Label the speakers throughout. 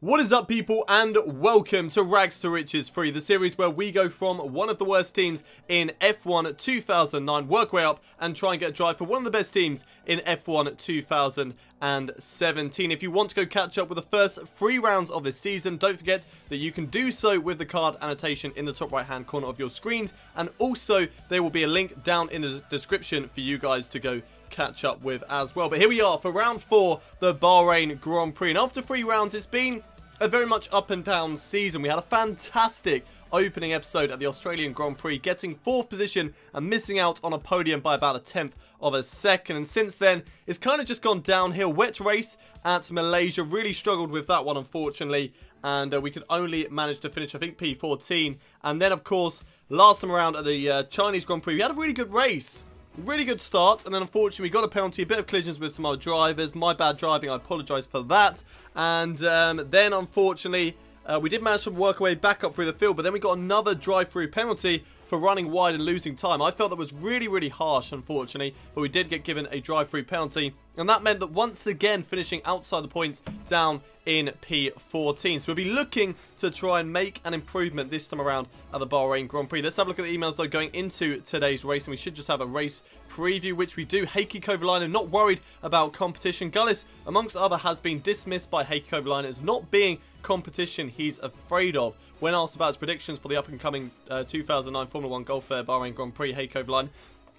Speaker 1: What is up, people, and welcome to Rags to Riches 3, the series where we go from one of the worst teams in F1 2009, work way up, and try and get a drive for one of the best teams in F1 2017. If you want to go catch up with the first 3 rounds of this season, don't forget that you can do so with the card annotation in the top right hand corner of your screens, and also there will be a link down in the description for you guys to go catch up with as well. But here we are for round 4, the Bahrain Grand Prix, and after 3 rounds it's been a very much up and down season. We had a fantastic opening episode at the Australian Grand Prix, getting 4th position and missing out on a podium by about a 10th of a second, and since then it's kind of just gone downhill. Wet race at Malaysia, really struggled with that one unfortunately, and we could only manage to finish I think P14, and then of course last time around at the Chinese Grand Prix we had a really good race. Really good start, and then unfortunately we got a penalty, a bit of collisions with some other drivers. My bad driving, I apologise for that. And then unfortunately we did manage to work our way back up through the field, but then we got another drive-through penalty for running wide and losing time. I felt that was really harsh unfortunately, but we did get given a drive-through penalty, and that meant that once again finishing outside the points down in P14. So we'll be looking to try and make an improvement this time around at the Bahrain Grand Prix. Let's have a look at the emails though going into today's race, and we should just have a race preview, which we do. Heikki Kovalainen not worried about competition. Gullis, amongst other, has been dismissed by Heikki Kovalainen as not being competition he's afraid of. When asked about his predictions for the up-and-coming 2009 Formula 1 Gulf Bahrain Grand Prix, Heikki Kovalainen,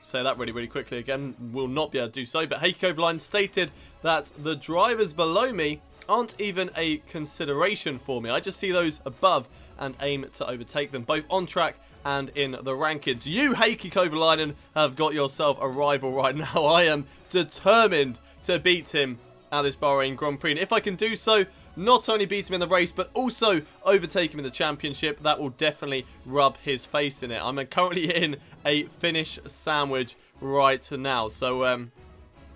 Speaker 1: say that really quickly again, will not be able to do so, but Heikki Kovalainen stated that the drivers below me aren't even a consideration for me. I just see those above and aim to overtake them, both on track and in the rankings. You, Heikki Kovalainen, have got yourself a rival right now. I am determined to beat him at this Bahrain Grand Prix, and if I can do so, not only beat him in the race, but also overtake him in the championship, that will definitely rub his face in it. I'm currently in a finish sandwich right now, so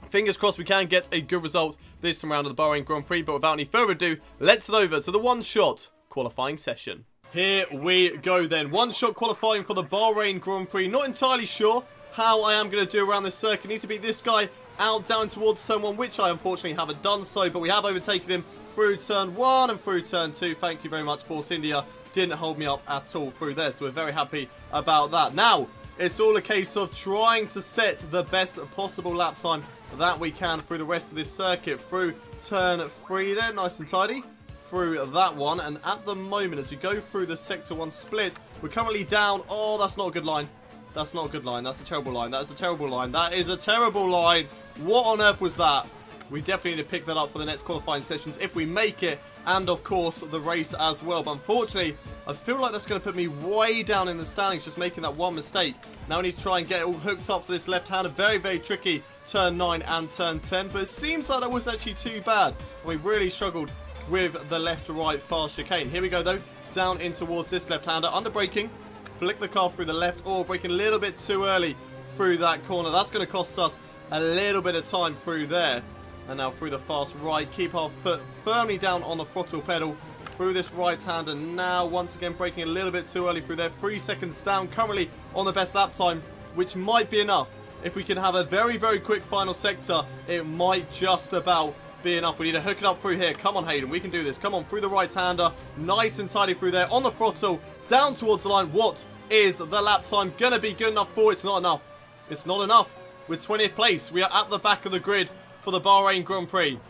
Speaker 1: fingers crossed we can get a good result this time around of the Bahrain Grand Prix. But without any further ado, let's head over to the one-shot qualifying session. Here we go then. One-shot qualifying for the Bahrain Grand Prix. Not entirely sure how I am going to do around this circuit. Need to beat this guy out down towards turn 1, which I unfortunately haven't done so. But we have overtaken him through turn 1 and through turn 2. Thank you very much, Force India. Didn't hold me up at all through there. So we're very happy about that. Now, it's all a case of trying to set the best possible lap time that we can through the rest of this circuit. Through turn 3 there, nice and tidy. Through that one, and at the moment as we go through the sector 1 split, we're currently down. Oh, that's not a good line. That's not a good line. That's a terrible line. That is a terrible line. That is a terrible line. What on earth was that? We definitely need to pick that up for the next qualifying sessions if we make it, and of course the race as well. But unfortunately, I feel like that's going to put me way down in the standings, just making that one mistake. Now we need to try and get it all hooked up for this left-hander. Very tricky turn 9 and turn 10, but it seems like that wasn't actually too bad. We really struggled with the left to right fast chicane. Here we go though, down in towards this left-hander, under braking, flick the car through the left, or braking a little bit too early through that corner. That's going to cost us a little bit of time through there. And now through the fast right, keep our foot firmly down on the throttle pedal through this right-hander. Now once again braking a little bit too early through there. 3 seconds down, currently on the best lap time, which might be enough. If we can have a very quick final sector, it might just about be enough. We need to hook it up through here. Come on, Hayden, we can do this. Come on, through the right-hander, nice and tidy through there, on the throttle, down towards the line. What is the lap time gonna be good enough for? It's not enough. It's not enough. With 20th place, we are at the back of the grid for the Bahrain Grand Prix.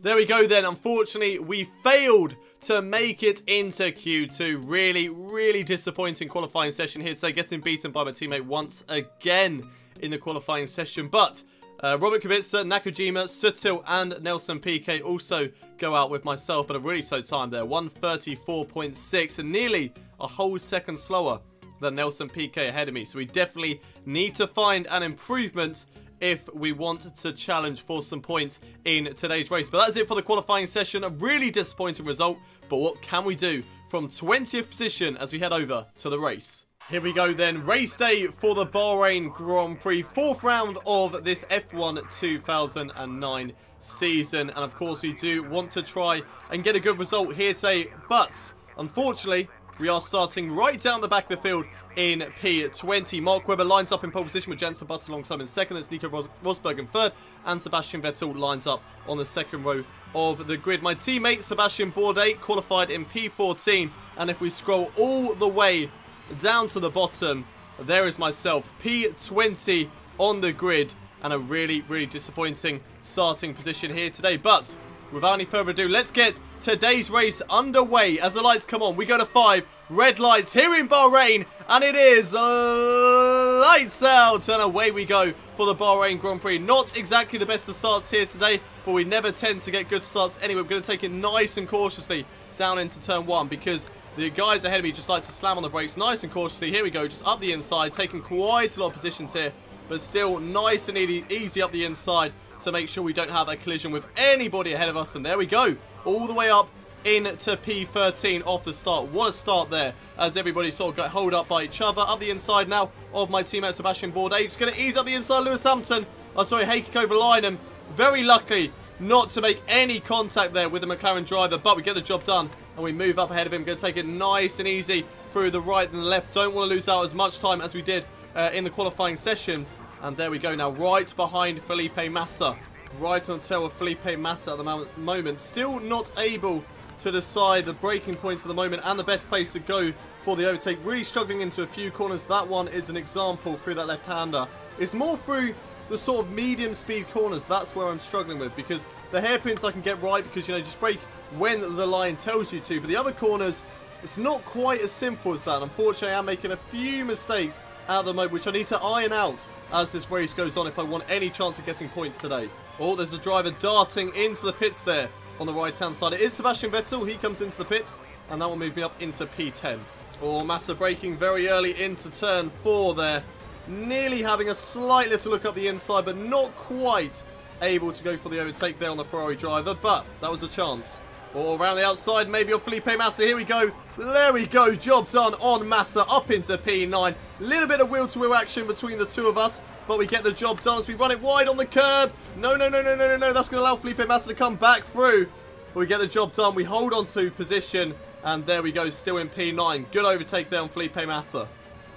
Speaker 1: There we go then. Unfortunately, we failed to make it into Q2. Really disappointing qualifying session here today, getting beaten by my teammate once again in the qualifying session. But Robert Kubica, Nakajima, Sutil and Nelson Piquet also go out with myself, but a really slow time there, 1:34.6, and nearly a whole second slower than Nelson Piquet ahead of me. So we definitely need to find an improvement if we want to challenge for some points in today's race. But that's it for the qualifying session. A really disappointing result, but what can we do from 20th position as we head over to the race? Here we go then, race day for the Bahrain Grand Prix, 4th round of this F1 2009 season, and of course we do want to try and get a good result here today, but unfortunately We are starting right down the back of the field in P20. Mark Webber lines up in pole position with Jenson Button alongside in second. That's Nico Rosberg in third. And Sebastian Vettel lines up on the second row of the grid. My teammate Sebastian Bourdais qualified in P14. And if we scroll all the way down to the bottom, there is myself, P20 on the grid. And a really, really disappointing starting position here today. But without any further ado, let's get today's race underway. As the lights come on, we go to 5 red lights here in Bahrain, and it is lights out, and away we go for the Bahrain Grand Prix. Not exactly the best of starts here today, but we never tend to get good starts anyway. We're going to take it nice and cautiously down into turn 1 because the guys ahead of me just like to slam on the brakes nice and cautiously. Here we go, just up the inside, taking quite a lot of positions here, but still nice and easy up the inside to make sure we don't have a collision with anybody ahead of us. And there we go, all the way up into P13 off the start. What a start there, as everybody sort of got held up by each other. Up the inside now of my teammate Sebastian Bourdais. Just going to ease up the inside Lewis Hampton. I'm sorry, Heikki over Lynham. Very lucky not to make any contact there with the McLaren driver, but we get the job done and we move up ahead of him. Going to take it nice and easy through the right and the left. Don't want to lose out as much time as we did in the qualifying sessions. And there we go now, right behind Felipe Massa. Right on the tail of Felipe Massa at the moment. Still not able to decide the braking points at the moment and the best place to go for the overtake. Really struggling into a few corners. That one is an example through that left-hander. It's more through the sort of medium speed corners. That's where I'm struggling with, because the hairpins I can get right because, you know, just brake when the line tells you to. But the other corners, it's not quite as simple as that. Unfortunately, I'm making a few mistakes at the moment, which I need to iron out as this race goes on if I want any chance of getting points today. Oh, there's a driver darting into the pits there on the right-hand side. It is Sebastian Vettel. He comes into the pits, and that will move me up into P10. Oh, Massa braking very early into turn 4 there. Nearly having a slight little look up the inside, but not quite able to go for the overtake there on the Ferrari driver, but that was a chance. Or around the outside, maybe on Felipe Massa. Here we go. There we go. Job done on Massa up into P9. Little bit of wheel-to-wheel action between the two of us, but we get the job done as we run it wide on the curb. No. That's going to allow Felipe Massa to come back through. But we get the job done. We hold on to position, and there we go. Still in P9. Good overtake there on Felipe Massa.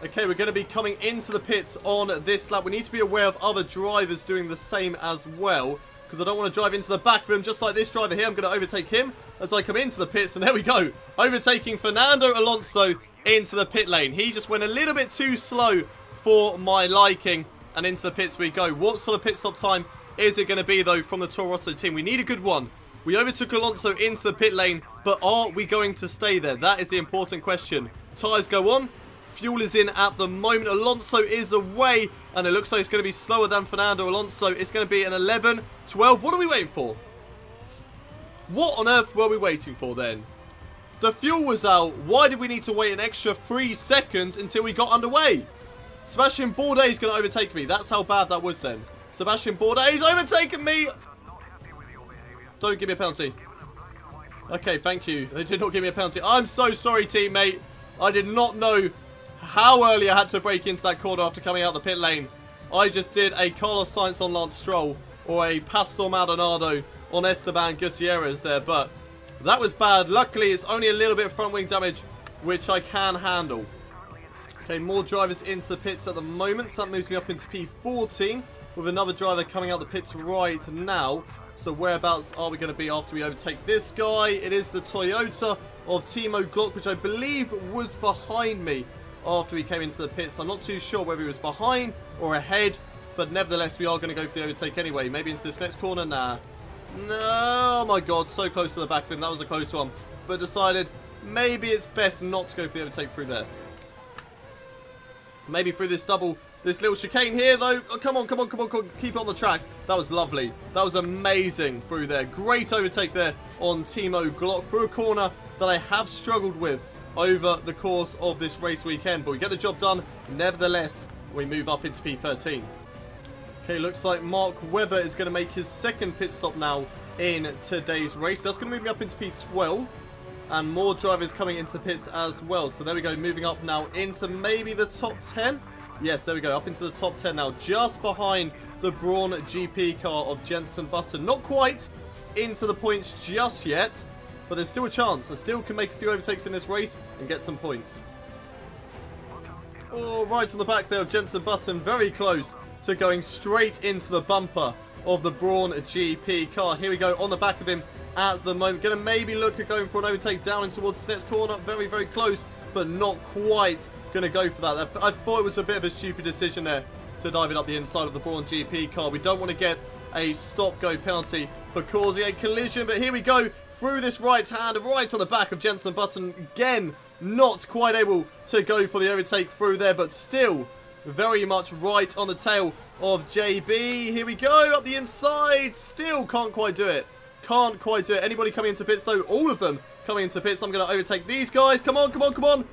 Speaker 1: Okay, we're going to be coming into the pits on this lap. We need to be aware of other drivers doing the same as well, because I don't want to drive into the back of him just like this driver here. I'm going to overtake him as I come into the pits. And there we go. Overtaking Fernando Alonso into the pit lane. He just went a little bit too slow for my liking. And into the pits we go. What sort of pit stop time is it going to be, though, from the Toro Rosso team? We need a good one. We overtook Alonso into the pit lane, but are we going to stay there? That is the important question. Tyres go on. Fuel is in at the moment. Alonso is away, and it looks like it's going to be slower than Fernando Alonso. It's going to be an 11, 12. What are we waiting for? What on earth were we waiting for then? The fuel was out. Why did we need to wait an extra 3 seconds until we got underway? Sebastian Bourdais is going to overtake me. That's how bad that was then. Sebastian Bourdais is overtaking me. Don't give me a penalty. Okay, thank you. They did not give me a penalty. I'm so sorry, teammate. I did not know how early I had to brake into that corner after coming out the pit lane. I just did a Carlos Sainz on Lance Stroll, or a Pastor Maldonado on Esteban Gutierrez there, but that was bad. Luckily, it's only a little bit of front wing damage, which I can handle. Okay, more drivers into the pits at the moment, so that moves me up into P14, with another driver coming out the pits right now. So whereabouts are we going to be after we overtake this guy? It is the Toyota of Timo Glock, which I believe was behind me after we came into the pits. I'm not too sure whether he was behind or ahead, but nevertheless we are going to go for the overtake anyway. Maybe into this next corner. Nah. No, oh my god, so close to the back of him. That was a close one, but decided maybe it's best not to go for the overtake through there. Maybe through this little chicane here though. Oh, come on, keep it on the track. That was lovely. That was amazing through there. Great overtake there on Timo Glock through a corner that I have struggled with over the course of this race weekend, but we get the job done nevertheless. We move up into P13. Okay, looks like Mark Webber is going to make his second pit stop now in today's race. That's going to move me up into P12, and more drivers coming into the pits as well. So there we go, moving up now into maybe the top 10. Yes, there we go, up into the top 10 now, just behind the Brawn GP car of Jenson Button. Not quite into the points just yet, but there's still a chance. I still can make a few overtakes in this race and get some points. Oh, right on the back there of Jenson Button, very close to going straight into the bumper of the Brawn GP car. Here we go, on the back of him at the moment. Going to maybe look at going for an overtake down in towards the next corner. Very, very close, but not quite going to go for that. I thought it was a bit of a stupid decision there to dive it up the inside of the Brawn GP car. We don't want to get a stop-go penalty for causing a collision, but here we go through this right hand, right on the back of Jenson Button. Again, not quite able to go for the overtake through there, but still very much right on the tail of JB. Here we go, up the inside. Still can't quite do it. Can't quite do it. Anybody coming into pits though? All of them coming into pits. I'm going to overtake these guys. Come on, come on, come on.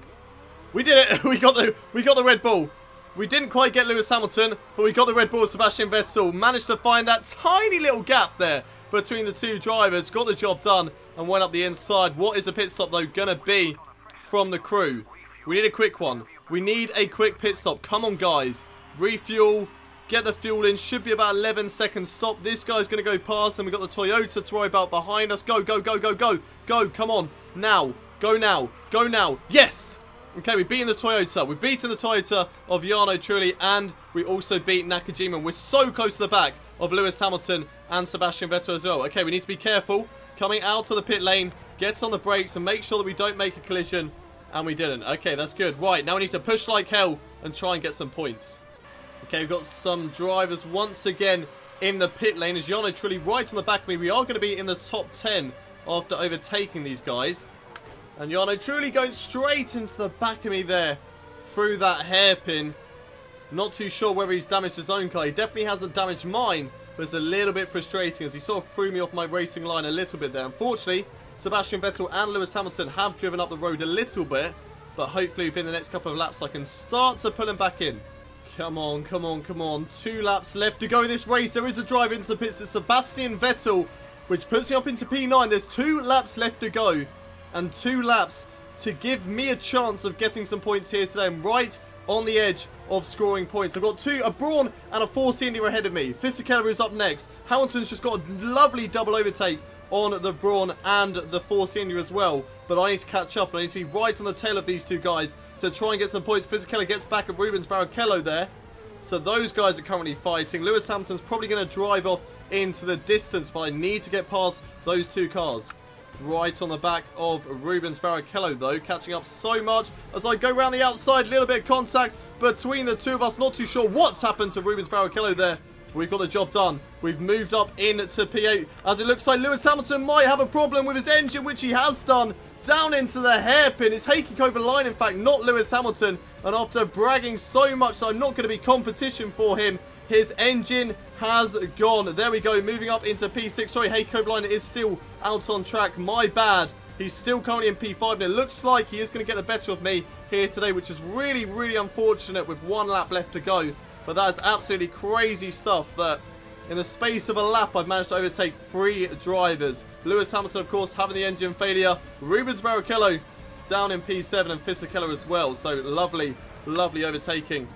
Speaker 1: We did it. We got the Red Bull. We didn't quite get Lewis Hamilton, but we got the Red Bull of Sebastian Vettel. Managed to find that tiny little gap there between the two drivers. Got the job done and went up the inside. What is the pit stop though going to be from the crew? We need a quick one. We need a quick pit stop. Come on, guys. Refuel. Get the fuel in. Should be about 11 seconds stop. This guy's going to go past. And we've got the Toyota to worry about behind us. Go, go, go, go, go. Go. Come on. Now. Go now. Go now. Yes. Okay, we've beaten the Toyota. We've beaten the Toyota of Jarno Trulli. And we also beat Nakajima. We're so close to the back of Lewis Hamilton and Sebastian Vettel as well. Okay, we need to be careful. Coming out of the pit lane. Get on the brakes and make sure that we don't make a collision. And we didn't. Okay, that's good. Right, now we need to push like hell and try and get some points. Okay, we've got some drivers once again in the pit lane. As Jarno Trulli right on the back of me. We are going to be in the top 10 after overtaking these guys. And Jarno Trulli going straight into the back of me there through that hairpin. Not too sure whether he's damaged his own car. He definitely hasn't damaged mine, but it's a little bit frustrating as he sort of threw me off my racing line a little bit there. Unfortunately, Sebastian Vettel and Lewis Hamilton have driven up the road a little bit, but hopefully within the next couple of laps I can start to pull him back in. Come on, come on, come on. 2 laps left to go in this race. There is a drive into the pits. It's Sebastian Vettel, which puts me up into P9. There's 2 laps left to go, and 2 laps to give me a chance of getting some points here today. I'm right on the edge of scoring points. I've got a Brawn and a Force India ahead of me. Fisichella is up next. Hamilton's just got a lovely double overtake on the Brawn and the Force India as well, but I need to catch up. I need to be right on the tail of these two guys to try and get some points. Fisichella gets back at Rubens Barrichello there, so those guys are currently fighting. Lewis Hamilton's probably going to drive off into the distance, but I need to get past those 2 cars. Right on the back of Rubens Barrichello though, catching up so much as I go around the outside. Little bit of contact between the two of us. Not too sure what's happened to Rubens Barrichello there. We've got the job done. We've moved up into P8 as it looks like Lewis Hamilton might have a problem with his engine, which he has done. Down into the hairpin. It's Heikki Kovalainen, in fact, not Lewis Hamilton. And after bragging so much that I'm not going to be competition for him, his engine has gone. There we go, moving up into P6. Sorry, Heikki Kovalainen is still out on track. My bad. He's still currently in P5, and it looks like he is going to get the better of me here today, which is really, really unfortunate with 1 lap left to go. But that is absolutely crazy stuff that in the space of a lap I've managed to overtake 3 drivers. Lewis Hamilton, of course, having the engine failure. Rubens Barrichello down in P7 and Fisichella as well. So lovely, lovely overtaking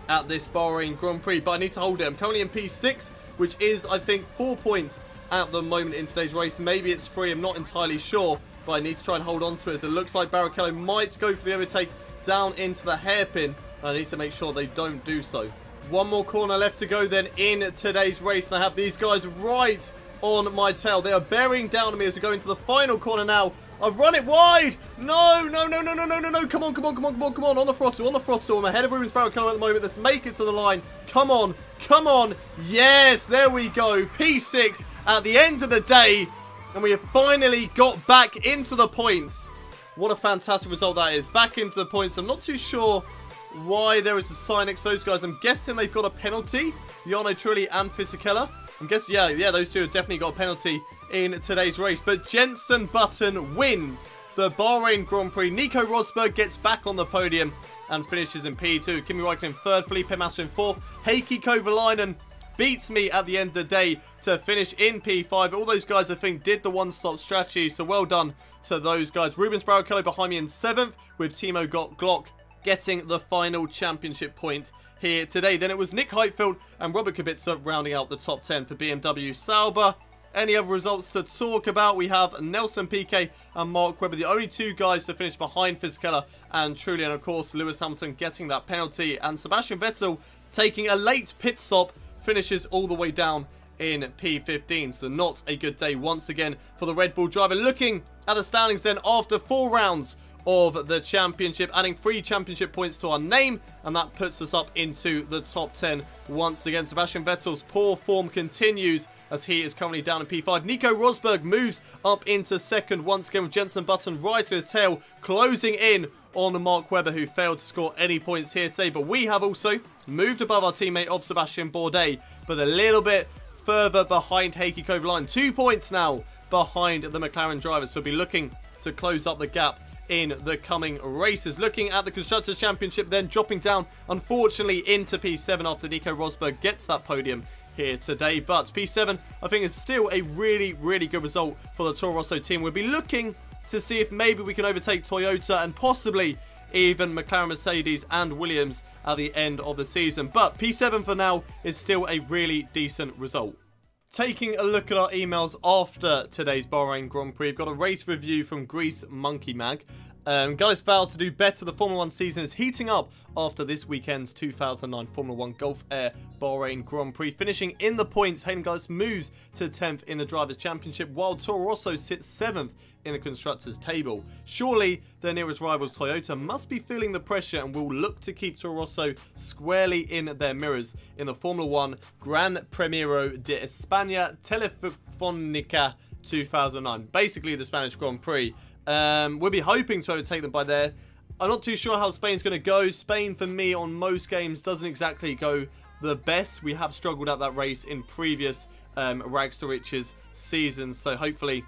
Speaker 1: at this Bahrain Grand Prix. But I need to hold it. I'm currently in P6, which is, I think, 4 points at the moment in today's race. Maybe it's 3, I'm not entirely sure. But I need to try and hold on to it. So it looks like Barrichello might go for the overtake down into the hairpin. I need to make sure they don't do so. 1 more corner left to go then in today's race. And I have these guys right on my tail. They are bearing down on me as we go into the final corner now. I've run it wide. No, no, no, no, no, no, no, no. Come on, come on, come on, come on, come on. On the throttle, on the throttle. I'm ahead of Rubens Barrichello at the moment. Let's make it to the line. Come on, come on. Yes, there we go. P6 at the end of the day. And we have finally got back into the points. What a fantastic result that is. Back into the points. I'm not too sure why there is a sign next to those guys. I'm guessing they've got a penalty. Jarno Trulli and Fisichella. I'm guessing, yeah, those two have definitely got a penalty in today's race. But Jenson Button wins the Bahrain Grand Prix. Nico Rosberg gets back on the podium and finishes in P2. Kimi Räikkönen in 3rd, Felipe Massa in 4th. Heikki Kovalainen beats me at the end of the day to finish in P5. All those guys, I think, did the one-stop strategy, so well done to those guys. Rubens Barrichello behind me in 7th, with Timo Glock getting the final championship point here today. Then it was Nick Heidfeld and Robert Kubica rounding out the top 10 for BMW Sauber. any other results to talk about, we have Nelson Piquet and Mark Webber, the only two guys to finish behind Fisichella and Trulli, and of course Lewis Hamilton getting that penalty, and Sebastian Vettel taking a late pit stop, finishes all the way down in P15. So not a good day once again for the Red Bull driver. Looking at the standings then after 4 rounds of the championship, adding 3 championship points to our name, and that puts us up into the top 10 once again. Sebastian Vettel's poor form continues as he is currently down in P5. Nico Rosberg moves up into 2nd once again with Jenson Button right to his tail, closing in on Mark Webber, who failed to score any points here today. But we have also moved above our teammate of Sebastian Bourdais, but a little bit further behind Heikki Kovalainen. 2 points now behind the McLaren driver, so we'll be looking to close up the gap in the coming races. Looking at the Constructors' Championship, then dropping down, unfortunately, into P7 after Nico Rosberg gets that podium here today. But P7, I think, is still a really, really good result for the Toro Rosso team. We'll be looking to see if maybe we can overtake Toyota and possibly even McLaren, Mercedes and Williams at the end of the season. But P7 for now is still a really decent result. Taking a look at our emails after today's Bahrain Grand Prix, we've got a race review from Greece Monkey Mag. Gullis vows to do better. The Formula 1 season is heating up after this weekend's 2009 Formula 1 Gulf Air Bahrain Grand Prix. Finishing in the points, Hayden Gullis moves to 10th in the Drivers' Championship, while Toro Rosso sits 7th in the Constructors' table. Surely their nearest rivals, Toyota, must be feeling the pressure and will look to keep Toro Rosso squarely in their mirrors in the Formula 1 Gran Premio de España Telefónica 2009. Basically the Spanish Grand Prix. We'll be hoping to overtake them by there. I'm not too sure how Spain's going to go. Spain, for me, on most games, doesn't exactly go the best. We have struggled at that race in previous Rags to Riches seasons, so hopefully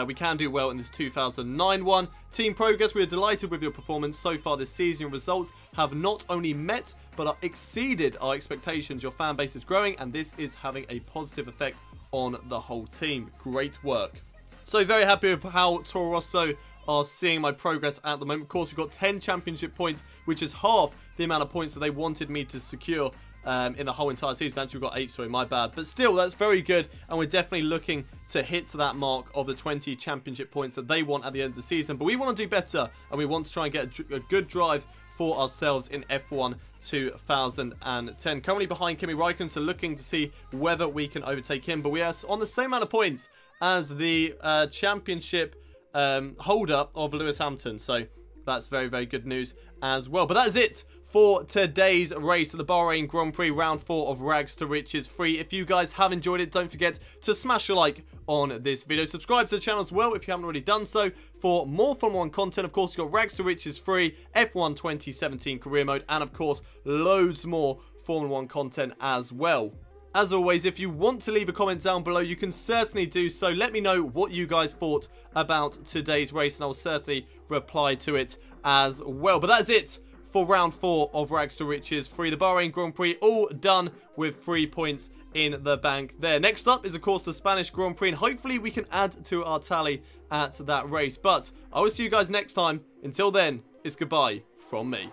Speaker 1: we can do well in this 2009 one. Team Progress, we are delighted with your performance so far this season. Your results have not only met, but exceeded our expectations. Your fan base is growing, and this is having a positive effect on the whole team. Great work. So very happy with how Toro Rosso are seeing my progress at the moment. Of course, we've got 10 championship points, which is half the amount of points that they wanted me to secure in the whole entire season. Actually, we've got 8, sorry, my bad. But still, that's very good, and we're definitely looking to hit that mark of the 20 championship points that they want at the end of the season. But we want to do better, and we want to try and get a good drive for ourselves in F1 2010. Currently behind Kimi Räikkönen, so looking to see whether we can overtake him. But we are on the same amount of points as the championship holder of Lewis Hamilton. So that's very, very good news as well. But that is it for today's race at the Bahrain Grand Prix Round 4 of Rags to Riches 3. If you guys have enjoyed it, don't forget to smash a like on this video. Subscribe to the channel as well if you haven't already done so for more Formula 1 content. Of course, you've got Rags to Riches 3, F1 2017 Career Mode, and of course, loads more Formula 1 content as well. As always, if you want to leave a comment down below, you can certainly do so. Let me know what you guys thought about today's race, and I will certainly reply to it as well. But that's it for round 4 of Rags to Riches 3. The Bahrain Grand Prix all done with 3 points in the bank there. Next up is, of course, the Spanish Grand Prix, and hopefully we can add to our tally at that race. But I will see you guys next time. Until then, it's goodbye from me.